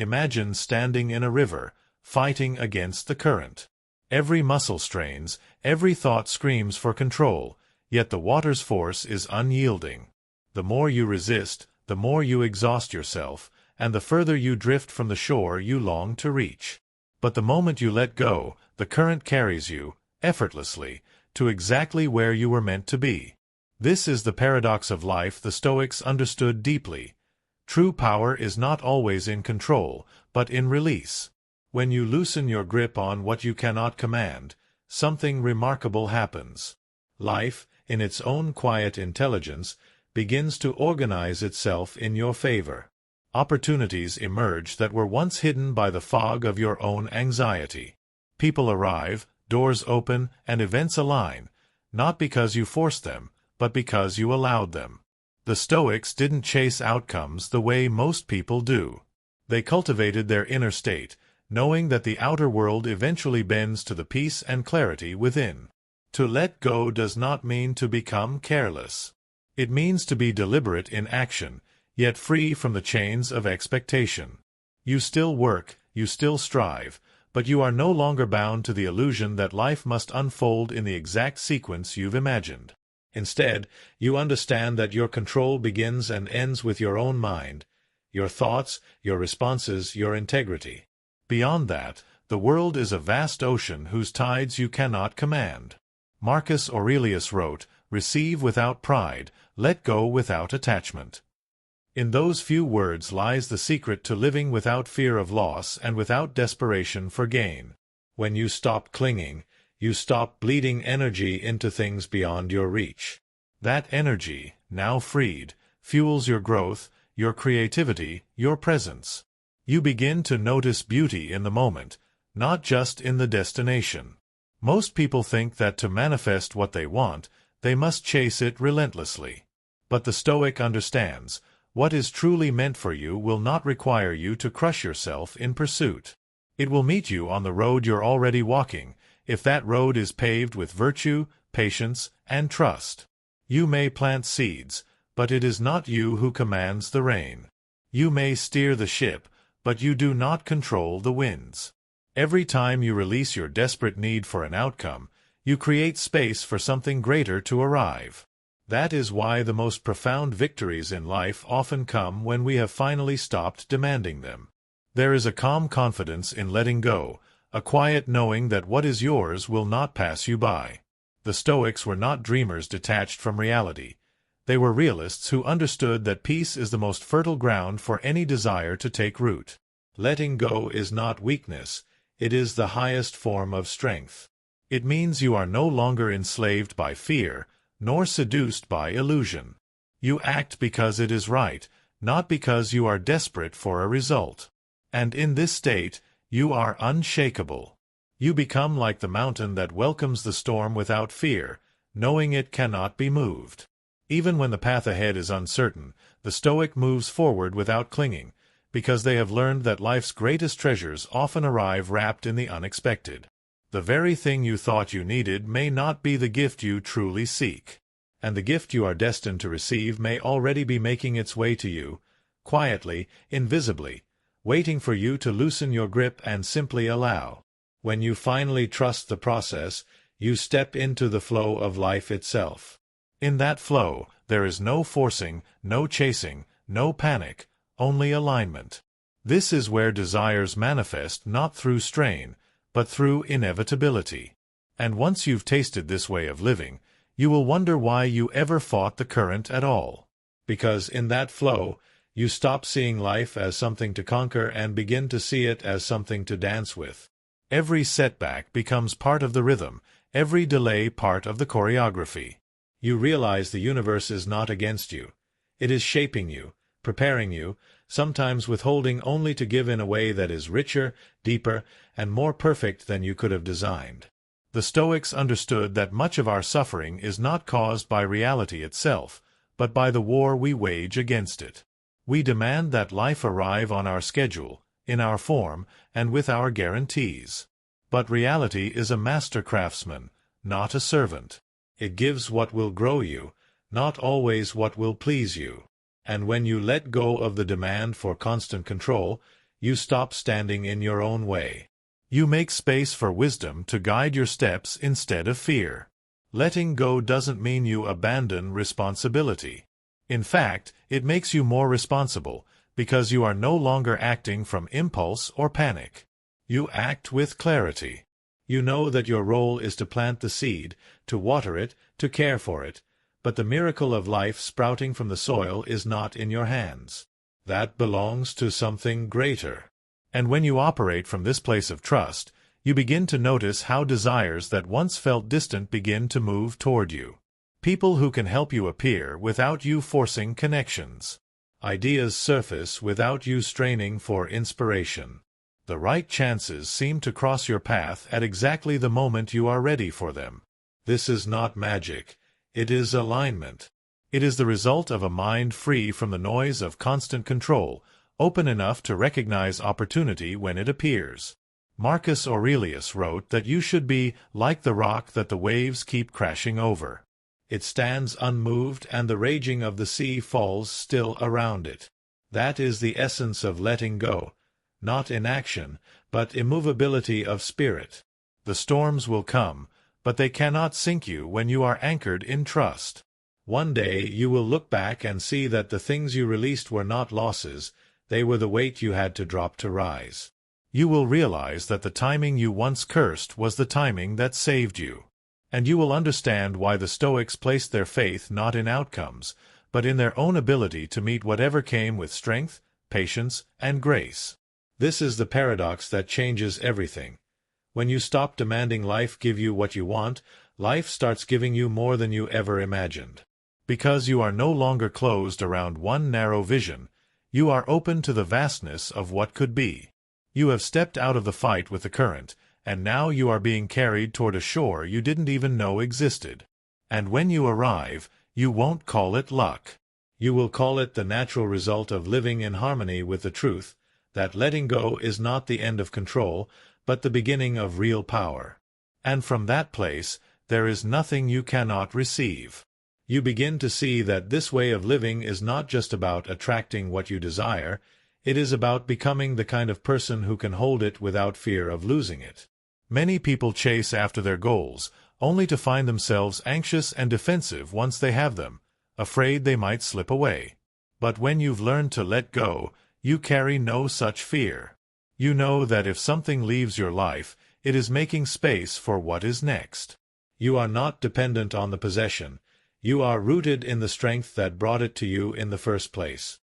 Imagine standing in a river, fighting against the current. Every muscle strains, every thought screams for control, yet the water's force is unyielding. The more you resist, the more you exhaust yourself, and the further you drift from the shore you long to reach. But the moment you let go, the current carries you, effortlessly, to exactly where you were meant to be. This is the paradox of life the Stoics understood deeply. True power is not always in control, but in release. When you loosen your grip on what you cannot command, something remarkable happens. Life, in its own quiet intelligence, begins to organize itself in your favor. Opportunities emerge that were once hidden by the fog of your own anxiety. People arrive, doors open, and events align, not because you forced them, but because you allowed them. The Stoics didn't chase outcomes the way most people do. They cultivated their inner state, knowing that the outer world eventually bends to the peace and clarity within. To let go does not mean to become careless. It means to be deliberate in action, yet free from the chains of expectation. You still work, you still strive, but you are no longer bound to the illusion that life must unfold in the exact sequence you've imagined. Instead, you understand that your control begins and ends with your own mind, your thoughts, your responses, your integrity. Beyond that, the world is a vast ocean whose tides you cannot command. Marcus Aurelius wrote, "Receive without pride, let go without attachment." In those few words lies the secret to living without fear of loss and without desperation for gain. When you stop clinging, you stop bleeding energy into things beyond your reach. That energy, now freed, fuels your growth, your creativity, your presence. You begin to notice beauty in the moment, not just in the destination. Most people think that to manifest what they want, they must chase it relentlessly. But the Stoic understands, what is truly meant for you will not require you to crush yourself in pursuit. It will meet you on the road you're already walking, if that road is paved with virtue, patience, and trust. You may plant seeds, but it is not you who commands the rain. You may steer the ship, but you do not control the winds. Every time you release your desperate need for an outcome, you create space for something greater to arrive. That is why the most profound victories in life often come when we have finally stopped demanding them. There is a calm confidence in letting go, a quiet knowing that what is yours will not pass you by. The Stoics were not dreamers detached from reality. They were realists who understood that peace is the most fertile ground for any desire to take root. Letting go is not weakness, it is the highest form of strength. It means you are no longer enslaved by fear, nor seduced by illusion. You act because it is right, not because you are desperate for a result. And in this state, you are unshakable. You become like the mountain that welcomes the storm without fear, knowing it cannot be moved. Even when the path ahead is uncertain, the Stoic moves forward without clinging, because they have learned that life's greatest treasures often arrive wrapped in the unexpected. The very thing you thought you needed may not be the gift you truly seek. And the gift you are destined to receive may already be making its way to you, quietly, invisibly, waiting for you to loosen your grip and simply allow. When you finally trust the process, you step into the flow of life itself. In that flow, there is no forcing, no chasing, no panic, only alignment. This is where desires manifest not through strain, but through inevitability. And once you've tasted this way of living, you will wonder why you ever fought the current at all. Because in that flow, you stop seeing life as something to conquer and begin to see it as something to dance with. Every setback becomes part of the rhythm, every delay part of the choreography. You realize the universe is not against you. It is shaping you, preparing you, sometimes withholding only to give in a way that is richer, deeper, and more perfect than you could have designed. The Stoics understood that much of our suffering is not caused by reality itself, but by the war we wage against it. We demand that life arrive on our schedule, in our form, and with our guarantees. But reality is a master craftsman, not a servant. It gives what will grow you, not always what will please you. And when you let go of the demand for constant control, You stop standing in your own way. You make space for wisdom to guide your steps instead of fear. Letting go doesn't mean you abandon responsibility. In fact, it makes you more responsible, because you are no longer acting from impulse or panic. You act with clarity. You know that your role is to plant the seed, to water it, to care for it, but the miracle of life sprouting from the soil is not in your hands. That belongs to something greater. And when you operate from this place of trust, you begin to notice how desires that once felt distant begin to move toward you. People who can help you appear without you forcing connections. Ideas surface without you straining for inspiration. The right chances seem to cross your path at exactly the moment you are ready for them. This is not magic. It is alignment. It is the result of a mind free from the noise of constant control, open enough to recognize opportunity when it appears. Marcus Aurelius wrote that you should be like the rock that the waves keep crashing over. It stands unmoved and the raging of the sea falls still around it. That is the essence of letting go, not inaction, but immovability of spirit. The storms will come, but they cannot sink you when you are anchored in trust. One day you will look back and see that the things you released were not losses, they were the weight you had to drop to rise. You will realize that the timing you once cursed was the timing that saved you. And you will understand why the Stoics placed their faith not in outcomes, but in their own ability to meet whatever came with strength, patience, and grace. This is the paradox that changes everything. When you stop demanding life give you what you want, life starts giving you more than you ever imagined. Because you are no longer closed around one narrow vision, you are open to the vastness of what could be. You have stepped out of the fight with the current, and now you are being carried toward a shore you didn't even know existed. And when you arrive, you won't call it luck. You will call it the natural result of living in harmony with the truth, that letting go is not the end of control, but the beginning of real power. And from that place, there is nothing you cannot receive. You begin to see that this way of living is not just about attracting what you desire, it is about becoming the kind of person who can hold it without fear of losing it. Many people chase after their goals, only to find themselves anxious and defensive once they have them, afraid they might slip away. But when you've learned to let go, you carry no such fear. You know that if something leaves your life, it is making space for what is next. You are not dependent on the possession. You are rooted in the strength that brought it to you in the first place.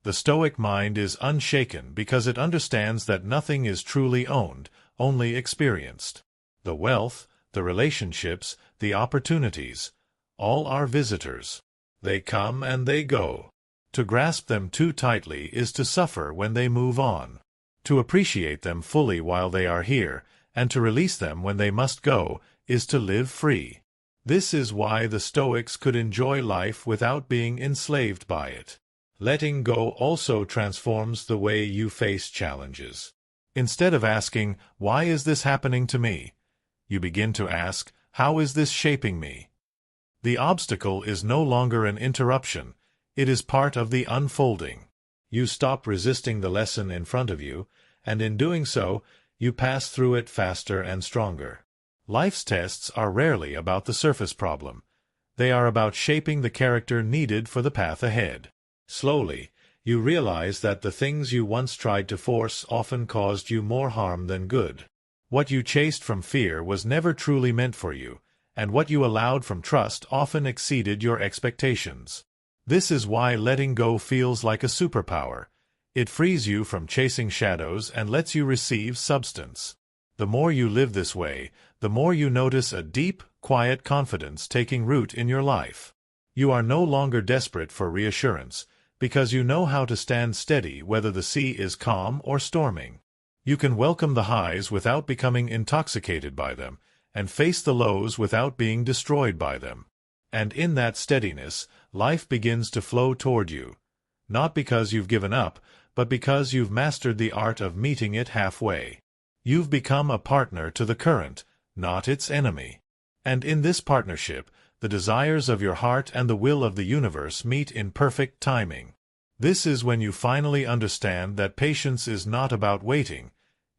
The Stoic mind is unshaken because it understands that nothing is truly owned, only experienced. The wealth, the relationships, the opportunities, all are visitors. They come and they go. To grasp them too tightly is to suffer when they move on. To appreciate them fully while they are here, and to release them when they must go, is to live free. This is why the Stoics could enjoy life without being enslaved by it. Letting go also transforms the way you face challenges. Instead of asking, "Why is this happening to me?" you begin to ask, "How is this shaping me?" The obstacle is no longer an interruption, it is part of the unfolding. You stop resisting the lesson in front of you, and in doing so, you pass through it faster and stronger. Life's tests are rarely about the surface problem. They are about shaping the character needed for the path ahead. Slowly, you realize that the things you once tried to force often caused you more harm than good. What you chased from fear was never truly meant for you, and what you allowed from trust often exceeded your expectations. This is why letting go feels like a superpower. It frees you from chasing shadows and lets you receive substance. The more you live this way, the more you notice a deep, quiet confidence taking root in your life. You are no longer desperate for reassurance, because you know how to stand steady whether the sea is calm or storming. You can welcome the highs without becoming intoxicated by them, and face the lows without being destroyed by them. And in that steadiness, life begins to flow toward you, not because you've given up, but because you've mastered the art of meeting it halfway. You've become a partner to the current, not its enemy. And in this partnership, The desires of your heart and the will of the universe meet in perfect timing. This is when you finally understand that patience is not about waiting,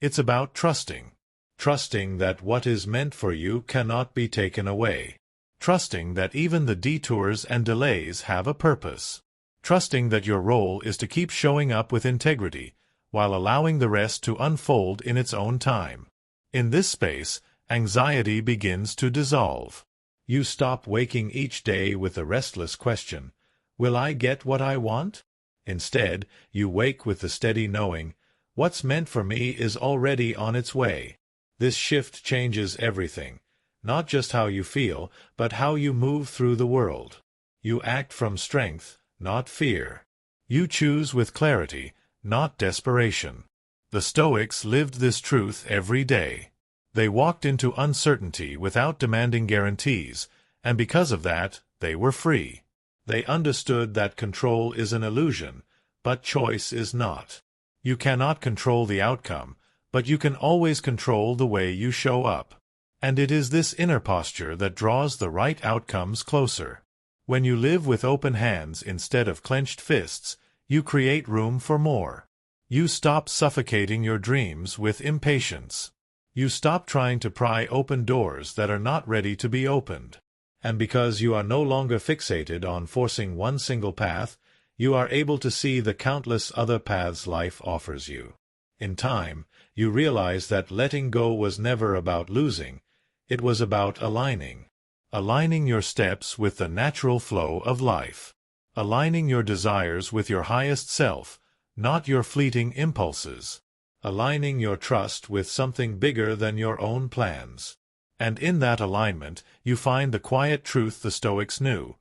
it's about trusting. Trusting that what is meant for you cannot be taken away. Trusting that even the detours and delays have a purpose. Trusting that your role is to keep showing up with integrity, while allowing the rest to unfold in its own time. In this space, anxiety begins to dissolve. You stop waking each day with the restless question, "Will I get what I want?" Instead, you wake with the steady knowing, "What's meant for me is already on its way." This shift changes everything, not just how you feel, but how you move through the world. You act from strength, not fear. You choose with clarity, not desperation. The Stoics lived this truth every day. They walked into uncertainty without demanding guarantees, and because of that, they were free. They understood that control is an illusion, but choice is not. You cannot control the outcome, but you can always control the way you show up. And it is this inner posture that draws the right outcomes closer. When you live with open hands instead of clenched fists, you create room for more. You stop suffocating your dreams with impatience. You stop trying to pry open doors that are not ready to be opened. And because you are no longer fixated on forcing one single path, you are able to see the countless other paths life offers you. In time, you realize that letting go was never about losing, it was about aligning. Aligning your steps with the natural flow of life. Aligning your desires with your highest self, not your fleeting impulses. Aligning your trust with something bigger than your own plans. And in that alignment, you find the quiet truth the Stoics knew.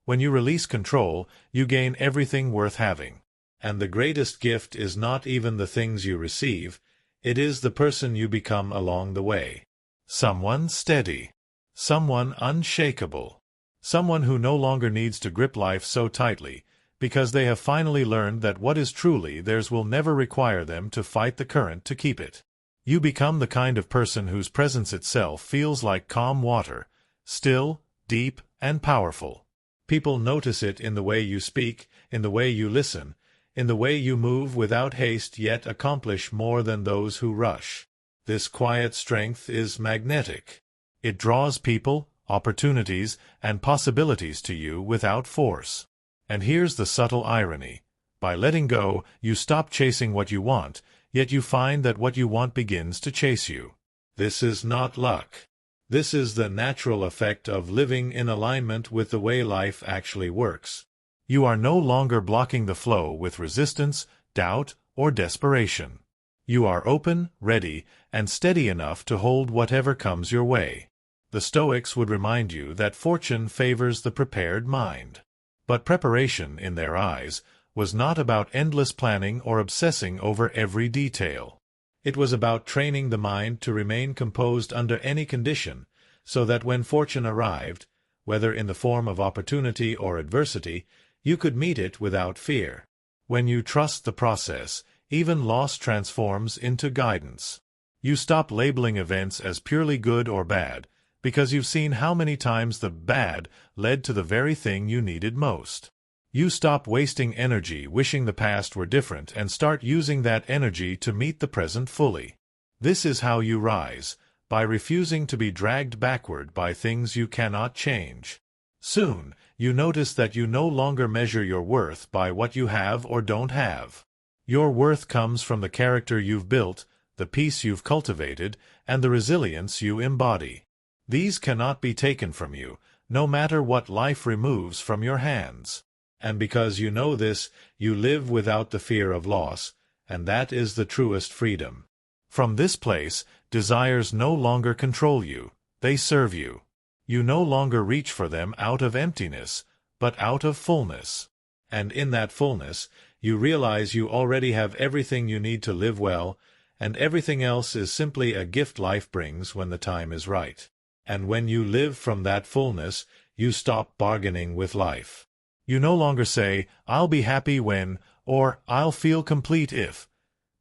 When you release control, you gain everything worth having. And the greatest gift is not even the things you receive, it is the person you become along the way. Someone steady. Someone unshakable. Someone who no longer needs to grip life so tightly, because they have finally learned that what is truly theirs will never require them to fight the current to keep it. You become the kind of person whose presence itself feels like calm water, still, deep, and powerful. People notice it in the way you speak, in the way you listen, in the way you move without haste yet accomplish more than those who rush. This quiet strength is magnetic. It draws people, opportunities, and possibilities to you without force. And here's the subtle irony. By letting go, you stop chasing what you want, yet you find that what you want begins to chase you. This is not luck. This is the natural effect of living in alignment with the way life actually works. You are no longer blocking the flow with resistance, doubt, or desperation. You are open, ready, and steady enough to hold whatever comes your way. The Stoics would remind you that fortune favors the prepared mind. But preparation, in their eyes, was not about endless planning or obsessing over every detail. It was about training the mind to remain composed under any condition, so that when fortune arrived, whether in the form of opportunity or adversity, you could meet it without fear. When you trust the process, even loss transforms into guidance. You stop labeling events as purely good or bad, because you've seen how many times the bad led to the very thing you needed most. You stop wasting energy wishing the past were different and start using that energy to meet the present fully. This is how you rise, by refusing to be dragged backward by things you cannot change. Soon, you notice that you no longer measure your worth by what you have or don't have. Your worth comes from the character you've built, the peace you've cultivated, and the resilience you embody. These cannot be taken from you, no matter what life removes from your hands. And because you know this, you live without the fear of loss, and that is the truest freedom. From this place, desires no longer control you, they serve you. You no longer reach for them out of emptiness, but out of fullness. And in that fullness, you realize you already have everything you need to live well, and everything else is simply a gift life brings when the time is right. And when you live from that fullness, you stop bargaining with life. You no longer say, "I'll be happy when," or "I'll feel complete if,"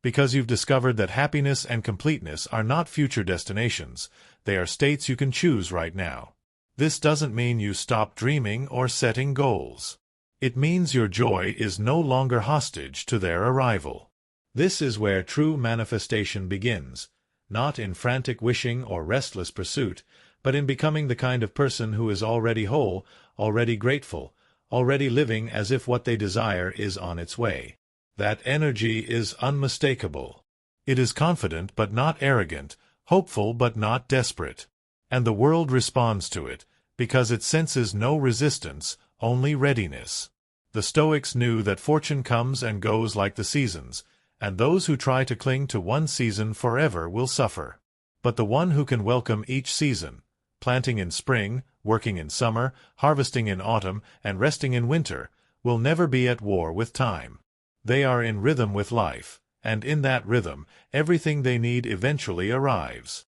because you've discovered that happiness and completeness are not future destinations, they are states you can choose right now. This doesn't mean you stop dreaming or setting goals. It means your joy is no longer hostage to their arrival. This is where true manifestation begins, not in frantic wishing or restless pursuit, but in becoming the kind of person who is already whole, already grateful, already living as if what they desire is on its way. That energy is unmistakable. It is confident but not arrogant, hopeful but not desperate. And the world responds to it, because it senses no resistance, only readiness. The Stoics knew that fortune comes and goes like the seasons, and those who try to cling to one season forever will suffer. But the one who can welcome each season, planting in spring, working in summer, harvesting in autumn, and resting in winter, will never be at war with time. They are in rhythm with life, and in that rhythm, everything they need eventually arrives.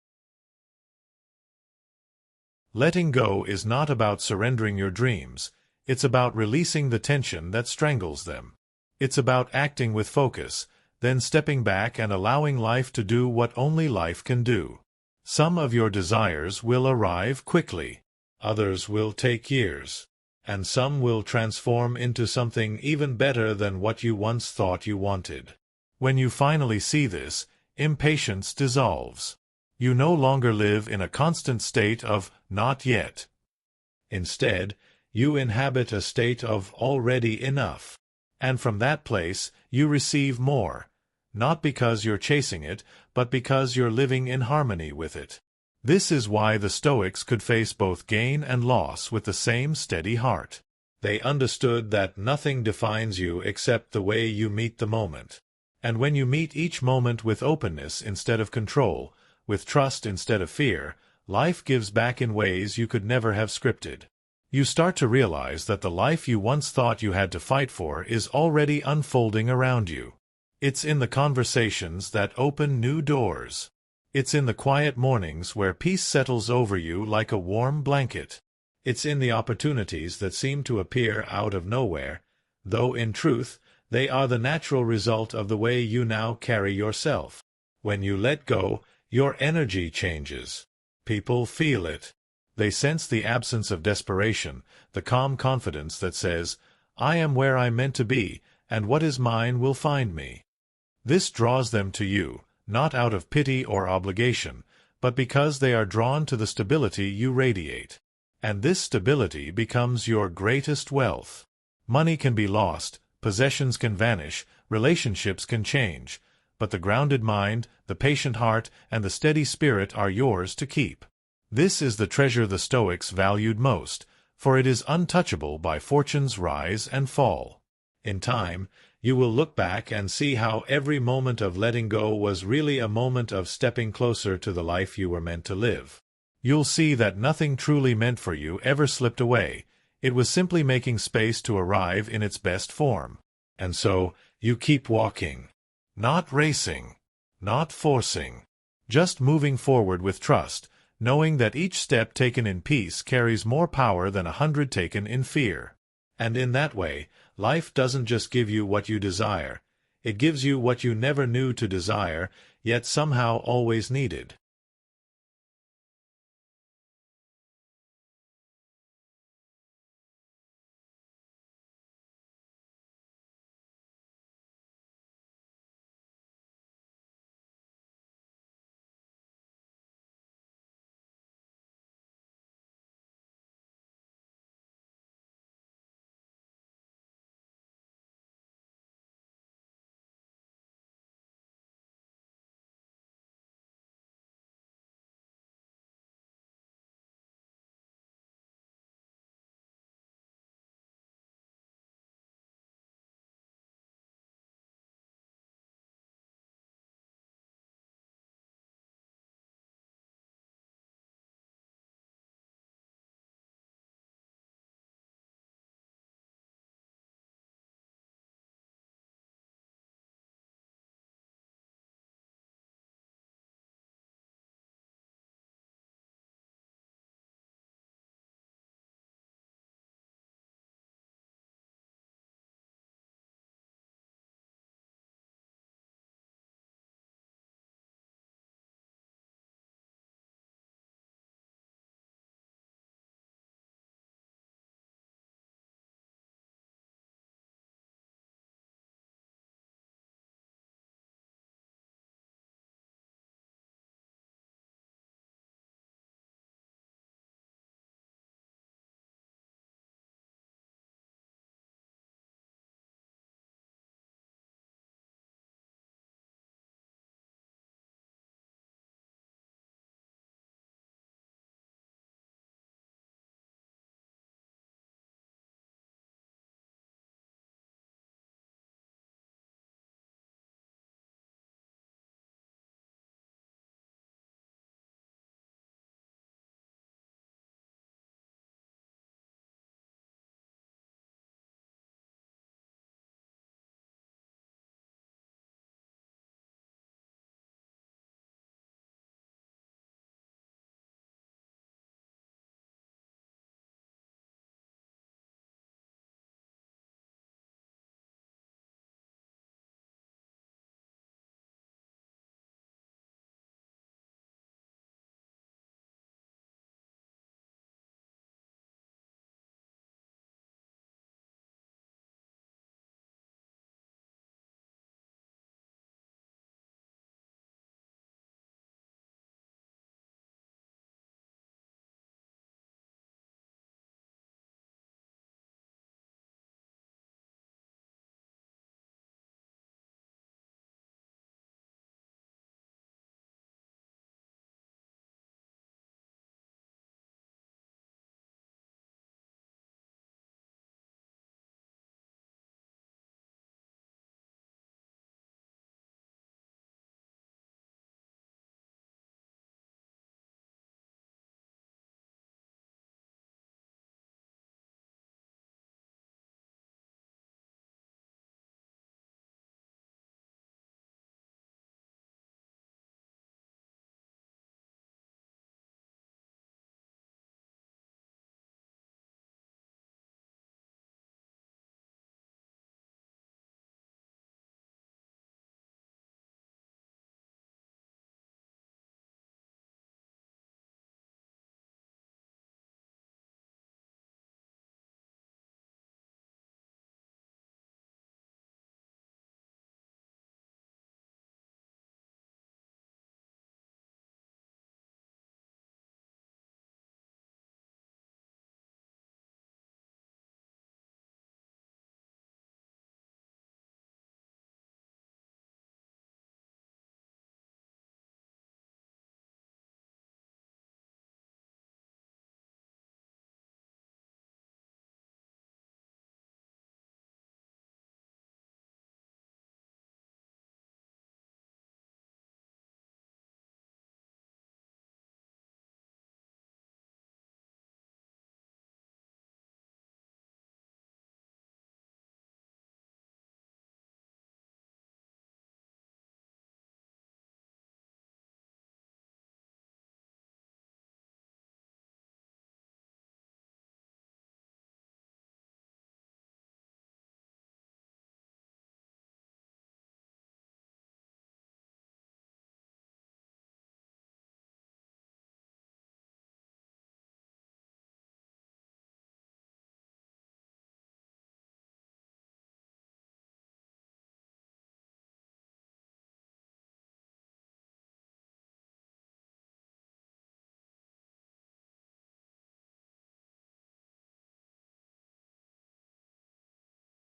Letting go is not about surrendering your dreams. It's about releasing the tension that strangles them. It's about acting with focus, then stepping back and allowing life to do what only life can do. Some of your desires will arrive quickly. Others will take years. And some will transform into something even better than what you once thought you wanted. When you finally see this, impatience dissolves. You no longer live in a constant state of not yet. Instead, you inhabit a state of already enough. And from that place, you receive more, not because you're chasing it, but because you're living in harmony with it. This is why the Stoics could face both gain and loss with the same steady heart. They understood that nothing defines you except the way you meet the moment. And when you meet each moment with openness instead of control, with trust instead of fear, life gives back in ways you could never have scripted. You start to realize that the life you once thought you had to fight for is already unfolding around you. It's in the conversations that open new doors. It's in the quiet mornings where peace settles over you like a warm blanket. It's in the opportunities that seem to appear out of nowhere, though in truth, they are the natural result of the way you now carry yourself. When you let go, your energy changes. People feel it. They sense the absence of desperation, the calm confidence that says, "I am where I'm meant to be, and what is mine will find me." This draws them to you, not out of pity or obligation, but because they are drawn to the stability you radiate. And this stability becomes your greatest wealth. Money can be lost, possessions can vanish, relationships can change, but the grounded mind, the patient heart, and the steady spirit are yours to keep. This is the treasure the Stoics valued most, for it is untouchable by fortune's rise and fall. In time, you will look back and see how every moment of letting go was really a moment of stepping closer to the life you were meant to live. You'll see that nothing truly meant for you ever slipped away. It was simply making space to arrive in its best form. And so, you keep walking. Not racing. Not forcing. Just moving forward with trust, knowing that each step taken in peace carries more power than 100 taken in fear. And in that way, life doesn't just give you what you desire. It gives you what you never knew to desire, yet somehow always needed.